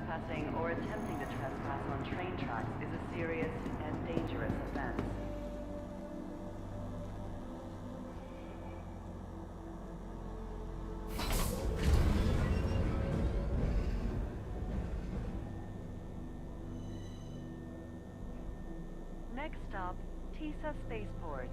trespassing or attempting to trespass on train tracks is a serious and dangerous offense. Next stop, Tisa Spaceport.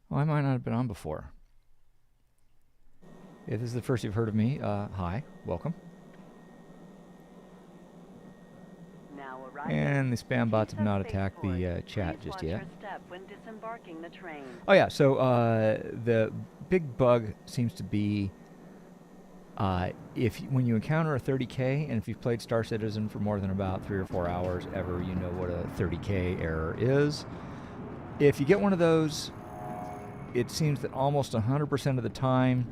Well, I might not have been on before. If this is the first you've heard of me, hi, welcome. And the spam bots have not attacked the chat just yet. Oh yeah, so the big bug seems to be when you encounter a 30K, and if you've played Star Citizen for more than about 3 or 4 hours ever, you know what a 30K error is. If you get one of those, it seems that almost 100% of the time,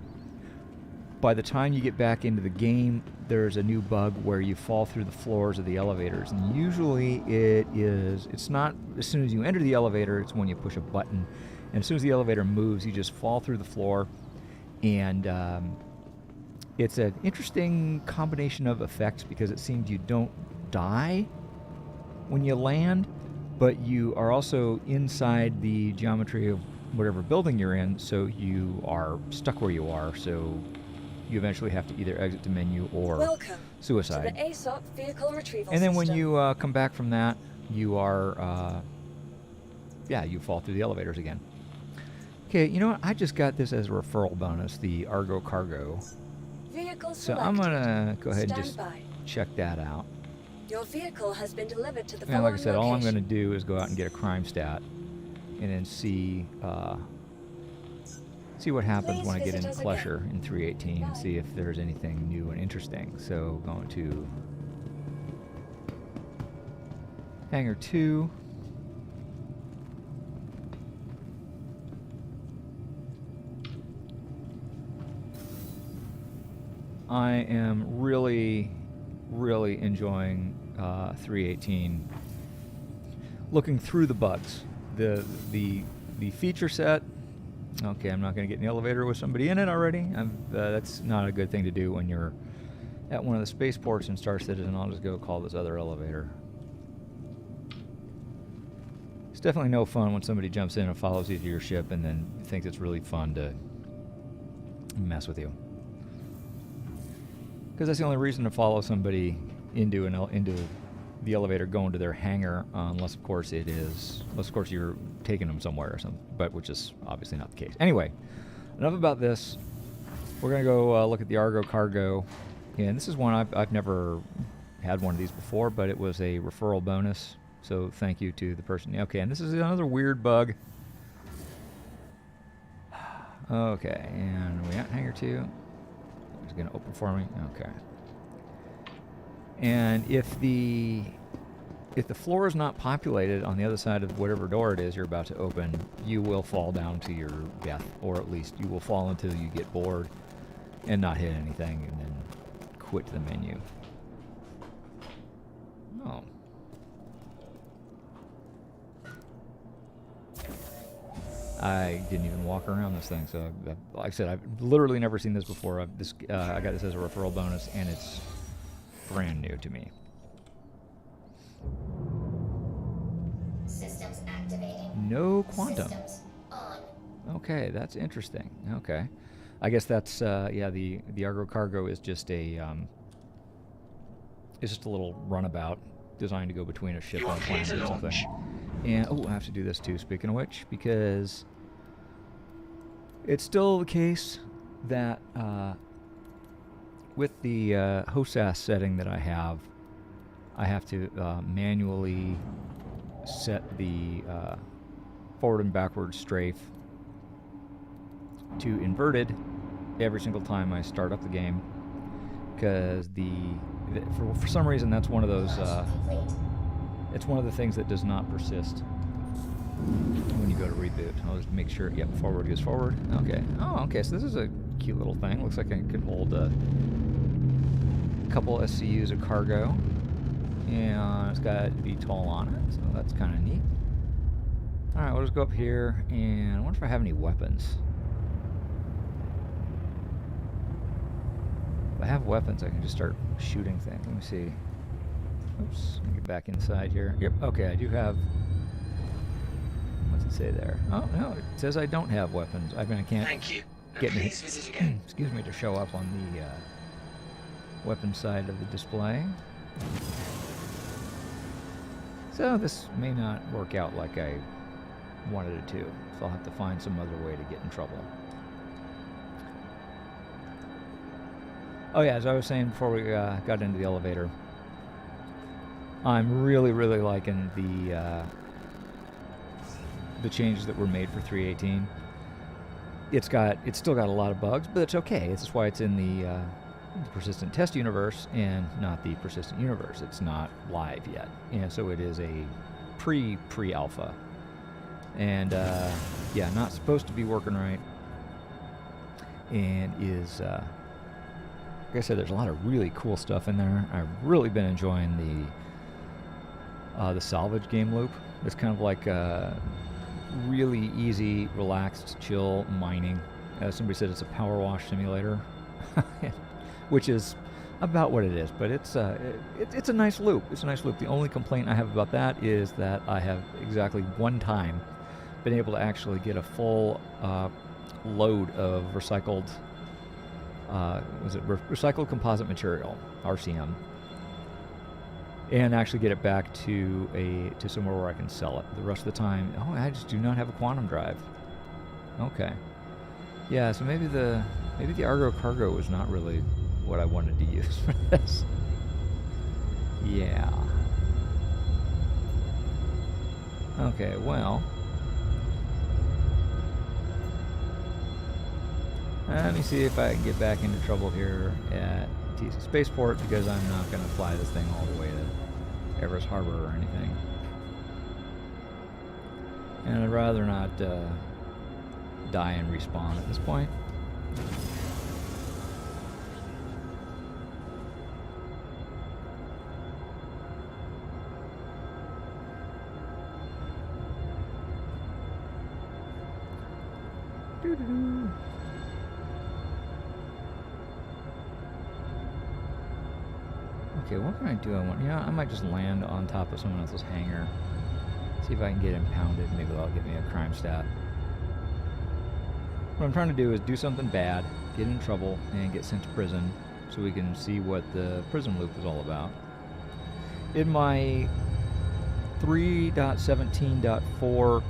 by the time you get back into the game, there's a new bug where you fall through the floors of the elevators. And usually it's not as soon as you enter the elevator, it's when you push a button. And as soon as the elevator moves, you just fall through the floor. And it's an interesting combination of effects because it seems you don't die when you land, but you are also inside the geometry of whatever building you're in, so you are stuck where you are. So you eventually have to either exit the menu or suicide. To the ASOP vehicle retrieval and then system. when you come back from that, you are, you fall through the elevators again. Okay, you know what? I just got this as a referral bonus, the Argo Cargo. Vehicle So I'm going to go ahead and just by. check that out. Your vehicle has been delivered to the And like I following said, all I'm going location. to do is go out and get a crime stat and then see what happens Please when I get visit into us Klescher again. in 318 and see if there's anything new and interesting. So going to Hangar 2. I am really, really enjoying 318. Looking through the bugs, the feature set. Okay, I'm not going to get in the elevator with somebody in it already. That's not a good thing to do when you're at one of the spaceports in Star Citizen. I'll just go call this other elevator. It's definitely no fun when somebody jumps in and follows you to your ship and then thinks it's really fun to mess with you. Because that's the only reason to follow somebody into the elevator going to their hangar, unless of course you're taking them somewhere or something, but which is obviously not the case. Anyway, enough about this. We're gonna go look at the Argo Cargo, and this is one I've never had one of these before, but it was a referral bonus, so thank you to the person. Okay, and this is another weird bug. Okay, and we at hangar 2. It's gonna open for me. Okay. And if the floor is not populated on the other side of whatever door it is you're about to open, you will fall down to your death, or at least you will fall until you get bored and not hit anything and then quit the menu. Oh. I didn't even walk around this thing, so like I said, I've literally never seen this before. I got this as a referral bonus, and it's brand new to me. Systems activating. No quantum. Systems on. Okay, that's interesting. Okay, I guess that's the Argo Cargo is just a little runabout designed to go between a ship and a planet or something. And I have to do this too. Speaking of which, because it's still the case that with the HOSAS setting that I have to manually set the forward and backward strafe to inverted every single time I start up the game, because for some reason that's one of those it's one of the things that does not persist when you go to reboot. I'll just make sure, yep, forward goes forward. Okay. Oh, okay, so this is a cute little thing. Looks like it can hold a couple SCUs of cargo. And it's got VTOL on it, so that's kind of neat. Alright, we'll just go up here, and I wonder if I have any weapons. If I have weapons, I can just start shooting things. Let me see. Oops, let me get back inside here. Yep, okay, I do have... What's it say there? Oh, no, it says I don't have weapons. I mean, I can't get me, excuse me, to show up on the weapon side of the display. So this may not work out like I wanted it to, so I'll have to find some other way to get in trouble. Oh yeah, as I was saying before we got into the elevator, I'm really liking the changes that were made for 3.18. It's still got a lot of bugs, but it's okay. This is why it's in the persistent test universe and not the persistent universe. It's not live yet, and so it is a pre-alpha, and yeah, not supposed to be working right, and is like I said, there's a lot of really cool stuff in there. I've really been enjoying the salvage game loop. It's kind of like really easy, relaxed, chill mining. As somebody said, it's a power wash simulator. Which is about what it is, but it's a nice loop. It's a nice loop. The only complaint I have about that is that I have exactly one time been able to actually get a full load of recycled recycled composite material, RCM, and actually get it back to somewhere where I can sell it. The rest of the time, I just do not have a quantum drive. Okay, yeah, so maybe the Argo cargo was not really what I wanted to use for this. Yeah. Okay, well. Let me see if I can get back into trouble here at TC Spaceport, because I'm not going to fly this thing all the way to Everest Harbor or anything. And I'd rather not die and respawn at this point. Okay, what can I do? I might just land on top of someone else's hangar. See if I can get impounded. Maybe that'll get me a crime stat. What I'm trying to do is do something bad, get in trouble, and get sent to prison so we can see what the prison loop is all about. In my 3.17.4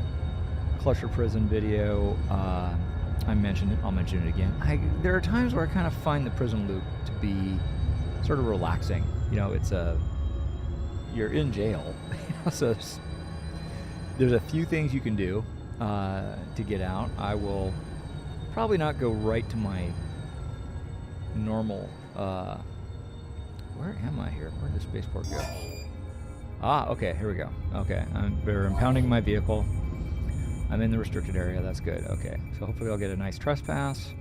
Klescher prison video, I mentioned it. I'll mention it again. There are times where I kind of find the prison loop to be sort of relaxing. It's you're in jail, so there's a few things you can do to get out. I will probably not go right to my normal. Where am I here? Where did the spaceport go? Ah, okay, here we go. Okay, they're impounding my vehicle. I'm in the restricted area. That's good. Okay, so hopefully I'll get a nice trespass.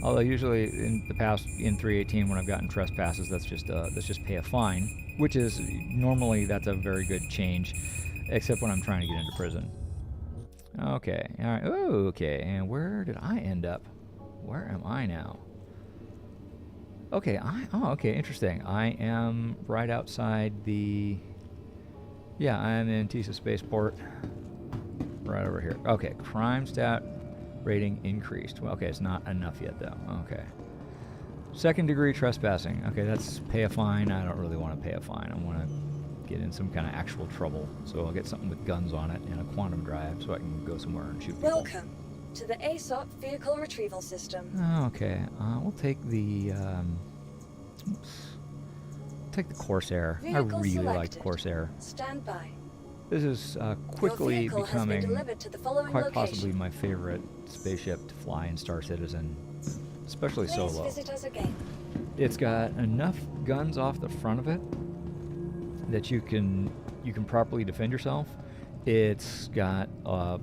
Although usually in the past, in 3.18, when I've gotten trespasses, that's just pay a fine, which is normally that's a very good change, except when I'm trying to get into prison. Okay, all right. Oh, okay. And where did I end up? Where am I now? Okay, okay, interesting. I am right outside the... Yeah, I'm in Tisa Spaceport. Right over here. Okay, crime stat rating increased. Well, okay, it's not enough yet, though. Okay. Second degree trespassing. Okay, that's pay a fine. I don't really want to pay a fine. I want to get in some kind of actual trouble. So I'll get something with guns on it and a quantum drive so I can go somewhere and shoot people. Welcome to the ASOP Vehicle Retrieval System. Okay, we'll take the... Take the Corsair. Vehicle I really selected. like Corsair. Stand by. This is quickly Your vehicle has been becoming delivered to the following quite location. possibly my favorite spaceship to fly in Star Citizen, especially Please solo. visit us again. It's got enough guns off the front of it that you can properly defend yourself, It's got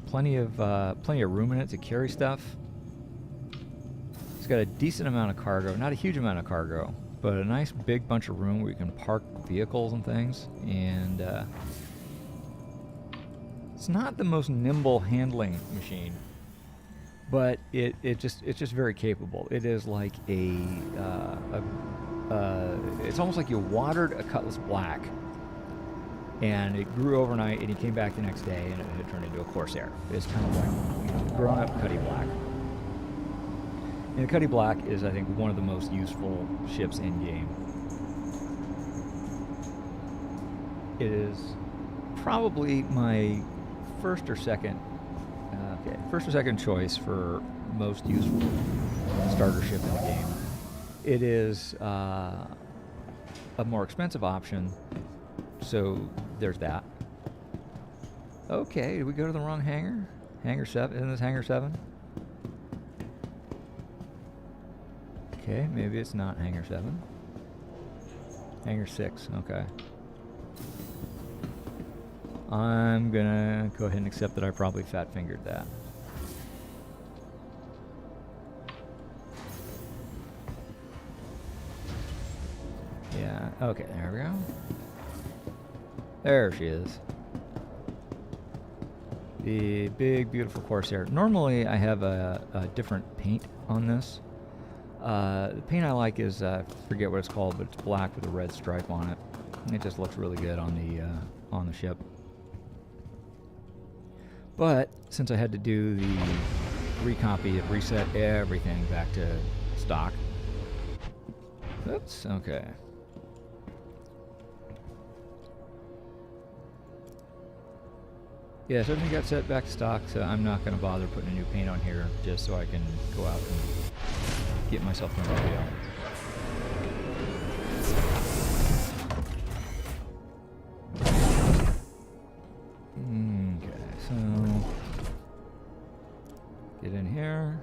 plenty of room in it to carry stuff. It's got a decent amount of cargo, not a huge amount of cargo, but a nice big bunch of room where you can park vehicles and things. And it's not the most nimble handling machine, but it's just very capable. It is like it's almost like you watered a Cutlass Black, and it grew overnight, and you came back the next day, and it had turned into a Corsair. It's kind of like grown-up Cutty Black. And the Cutty Black is, I think, one of the most useful ships in game. It is probably my first or second choice for most useful starter ship in the game. It is a more expensive option, so there's that. Okay, did we go to the wrong hangar? Hangar 7? Isn't this Hangar 7? Okay, maybe it's not Hangar 7. Hangar 6, okay. I'm gonna go ahead and accept that I probably fat-fingered that. Yeah, okay, there we go. There she is. The big, beautiful Corsair. Normally, I have a different paint on this. The paint I like is, I forget what it's called, but it's black with a red stripe on it. It just looks really good on the ship. But since I had to do the recopy, it reset everything back to stock. Oops, okay. Yeah, so everything got set back to stock, so I'm not going to bother putting a new paint on here just so I can go out and get myself in the video. Okay, so get in here.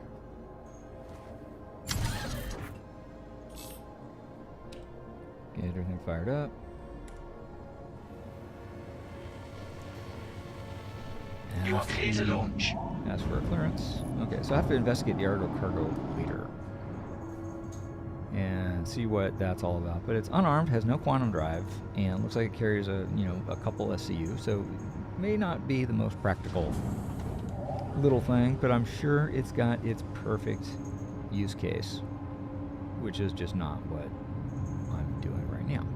Get everything fired up. Clear to launch. Ask for a clearance. Okay, so I have to investigate the cargo leader and see what that's all about. But it's unarmed, has no quantum drive, and looks like it carries a couple SCU. So it may not be the most practical little thing, but I'm sure it's got its perfect use case, which is just not what I'm doing right now.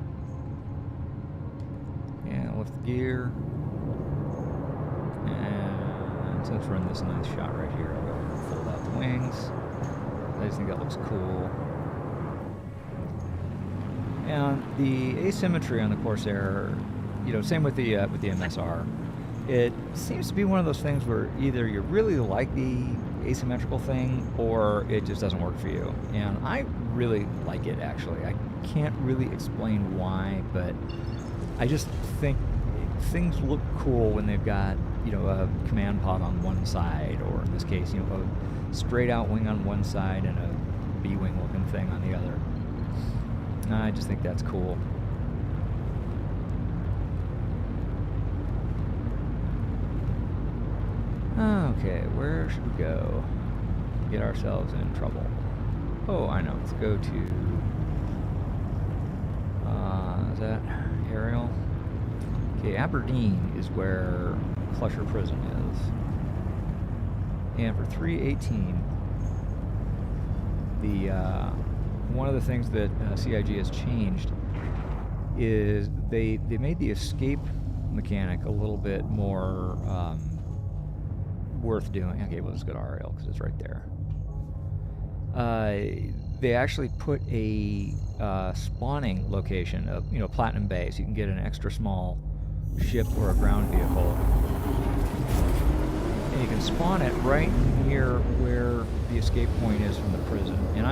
And lift the gear. So let's run this nice shot right here. I'll go ahead and fold out the wings. I just think that looks cool. And the asymmetry on the Corsair, same with the MSR. It seems to be one of those things where either you really like the asymmetrical thing or it just doesn't work for you. And I really like it, actually. I can't really explain why, but I just think things look cool when they've got a command pod on one side, or in this case, a straight out wing on one side and a B-wing looking thing on the other. I just think that's cool. Okay, where should we go? Get ourselves in trouble. Oh, I know. Let's go to... is that Ariel? Okay, Aberdeen is where Klescher Prison is. And for 318, the one of the things that CIG has changed is they made the escape mechanic a little bit more worth doing. Okay, we'll just go to RL because it's right there. They actually put a spawning location of Platinum Bay, so you can get an extra small ship or a ground vehicle, and you can spawn it right near where the escape point is from the prison. And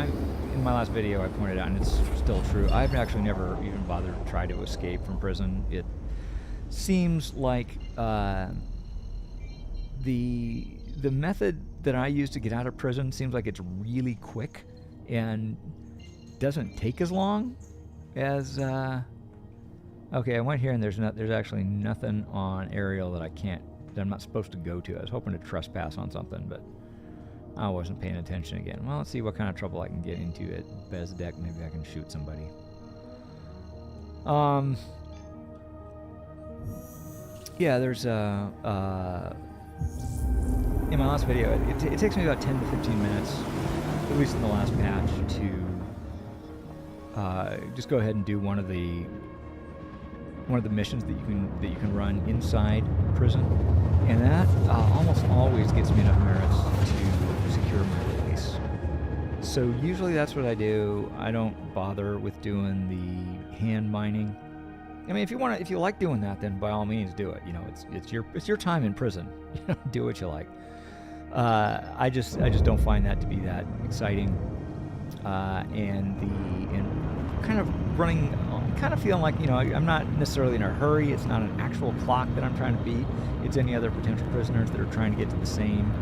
in my last video I pointed out, and it's still true, I've actually never even bothered to try to escape from prison. It seems like the method that I use to get out of prison seems like it's really quick and doesn't take as long as okay, I went here and there's actually nothing on Ariel that I can't that I'm not supposed to go to. I was hoping to trespass on something, but I wasn't paying attention again. Well, let's see what kind of trouble I can get into at Bezdek. Maybe I can shoot somebody. Yeah, there's in my last video, it takes me about 10 to 15 minutes, at least in the last patch, to just go ahead and do one of the missions that you can run inside prison, and that almost always gets me enough merits to secure my release. So usually that's what I do. I don't bother with doing the hand mining. I mean, if you like doing that, then by all means do it. You know, it's your time in prison. You know, do what you like. I just don't find that to be that exciting. And kind of running, kind of feeling like, you know, I'm not necessarily in a hurry. It's not an actual clock that I'm trying to beat. It's any other potential prisoners that are trying to get to the same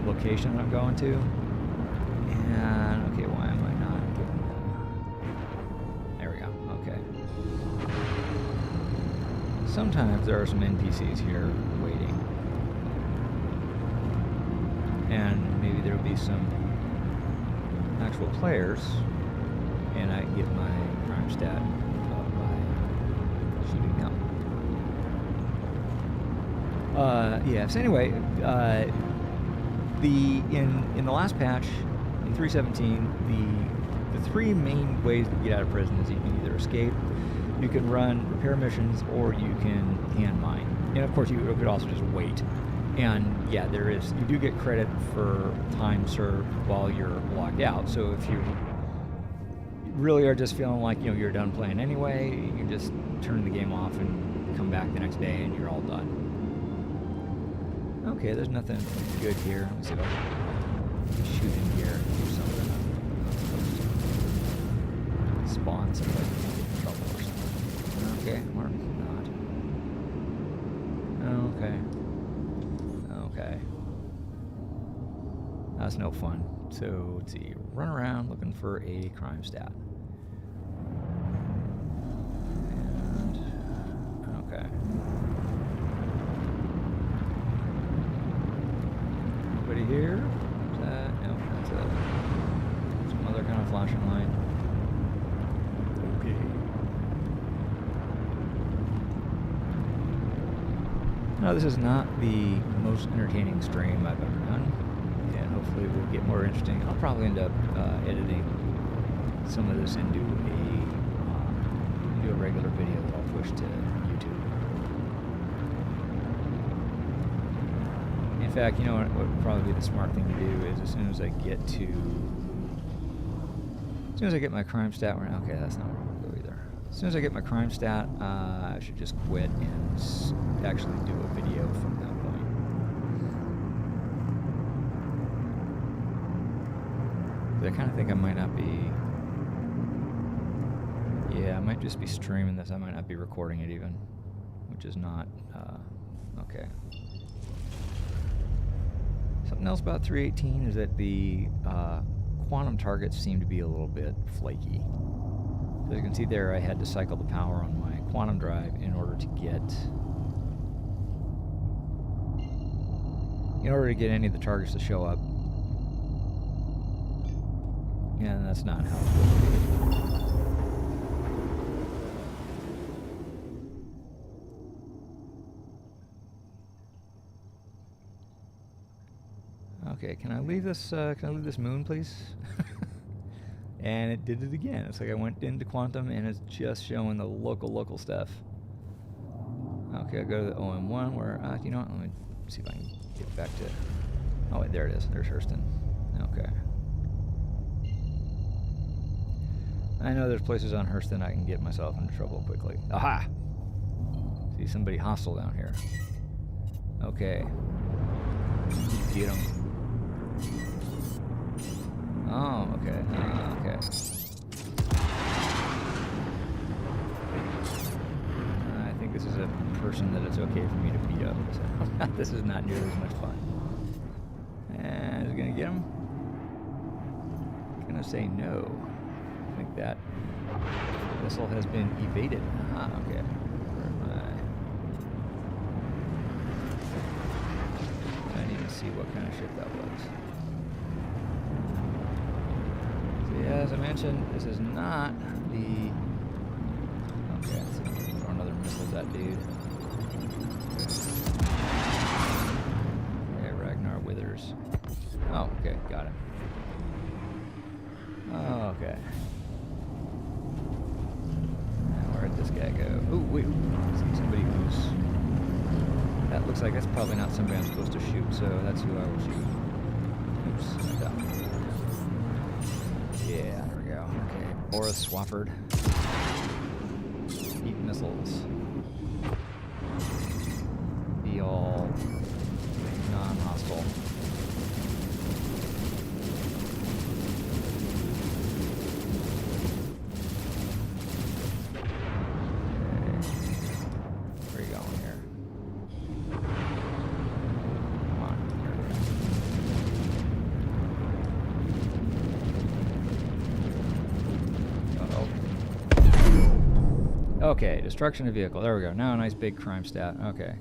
location that I'm going to. And okay, why am I not getting them? There we go. Okay. Sometimes there are some NPCs here waiting, and maybe there'll be some actual players, and I get my crime stat by shooting them. Yeah. So anyway, in the last patch, in 3.17, the three main ways to get out of prison is you can either escape, you can run repair missions, or you can hand mine. And of course, you could also just wait. And yeah, you do get credit for time served while you're locked out. So if you really are just feeling like, you know, you're done playing anyway, you can just turn the game off and come back the next day and you're all done. Okay, there's nothing good here. Let's see if I can shoot in here and do something. Spawn somebody in trouble or something. Okay, or not. Okay. That's no fun. So, let's see. Run around looking for a crime stat. And, okay. Anybody here? Is that? No, that's some other kind of flashing light. Okay. No, this is not the most entertaining stream I've ever done, and hopefully it will get more interesting. I'll probably end up editing some of this into a regular video that I'll push to YouTube. In fact, you know what would probably be the smart thing to do is as soon as I get my crime stat, okay, that's not where I want to go either. As soon as I get my crime stat, I should just quit and actually do a video from that point. But I kind of think I might not be... Yeah, I might just be streaming this. I might not be recording it even, which is not... okay. Something else about 3.18 is that the quantum targets seem to be a little bit flaky. So as you can see there, I had to cycle the power on my quantum drive in order to get any of the targets to show up. And that's not how it's supposed to be. Okay, can I leave this moon, please? And it did it again. It's like I went into quantum and it's just showing the local stuff. Okay, I'll go to the OM1 where, you know what, let me see if I can get back to, oh wait, there it is, there's Hurston. Okay. I know there's places on Hurston I can get myself into trouble quickly. Aha! See somebody hostile down here. Okay. Get him. Oh, okay. Okay. I think this is a person that it's okay for me to beat up. So this is not nearly as much fun. And is it gonna get him? I'm gonna say no. I think that missile has been evaded. Ah, okay. Where am I? see what kind of ship that was. So yeah, as I mentioned, this is not the... Okay, let's see if we can throw another missile at that dude. Okay, Ragnar Withers. Oh, okay, got him. Oh, okay. Now, where'd this guy go? Ooh, wait, I see somebody who's... That looks like that's probably not somebody I'm supposed to shoot, so that's who I will shoot. Oops, like that. Yeah, there we go. Okay, Boris Swafford. Heat missiles. Be all non-hostile. Okay, destruction of vehicle. There we go. Now a nice big crime stat. Okay.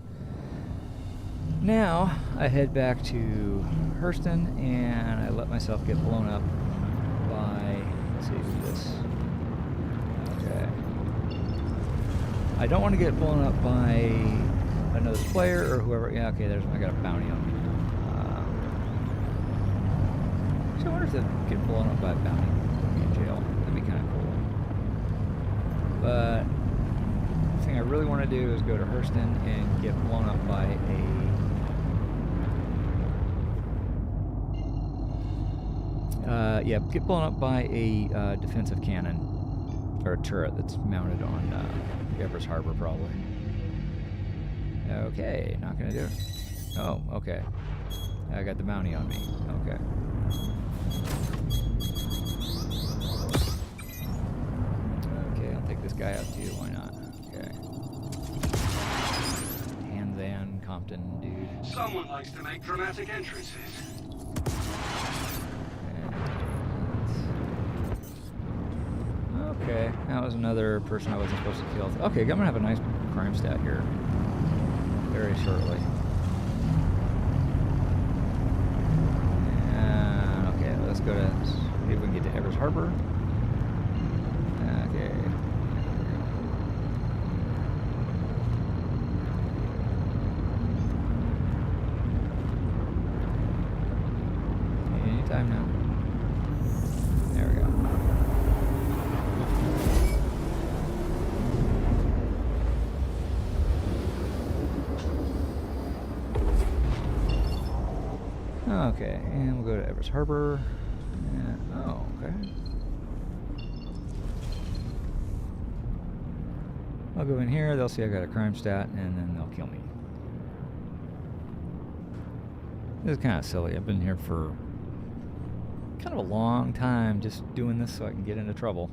Now I head back to Hurston and I let myself get blown up by... Let's see, who's this? Okay. I don't want to get blown up by another player or whoever. Yeah, okay, there's... I got a bounty on me. Actually, I wonder if they'd get blown up by a bounty. Put me in jail. That'd be kind of cool. But... the thing I really want to do is go to Hurston and get blown up by a... get blown up by a defensive cannon. Or a turret that's mounted on Evers Harbor, probably. Okay, not gonna do it. Oh, okay. I got the bounty on me. Okay. Okay, I'll take this guy out too, why not? Okay. Hanzan, Compton, dude. Someone likes to make dramatic entrances. Okay, that was another person I wasn't supposed to kill. Okay, I'm gonna have a nice crime stat here very shortly. Okay, let's go to... see if we can get to Evers Harbor. Okay. Anytime now. There we go. Okay, and we'll go to Evers Harbor. And, oh, okay. I'll go in here, they'll see I got a crime stat, and then they'll kill me. This is kind of silly. I've been here for kind of a long time just doing this so I can get into trouble.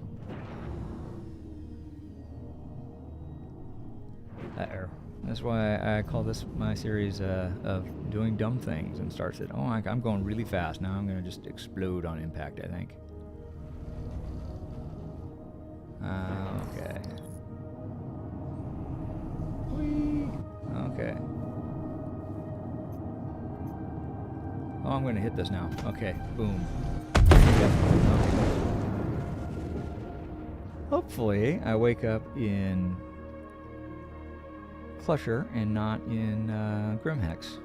Uh-oh. That's why I call this my series of doing dumb things, and starts it. Oh, I'm going really fast. Now I'm going to just explode on impact, I think. Okay. Whee! Okay. Oh, I'm going to hit this now. Okay, boom. Yep. Okay. Hopefully, I wake up in Klescher and not in Grimhex.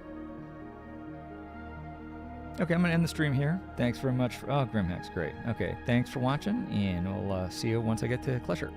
Okay, I'm going to end the stream here. Thanks very much for... Oh, Grimhex, great. Okay, thanks for watching, and we'll see you once I get to Klescher.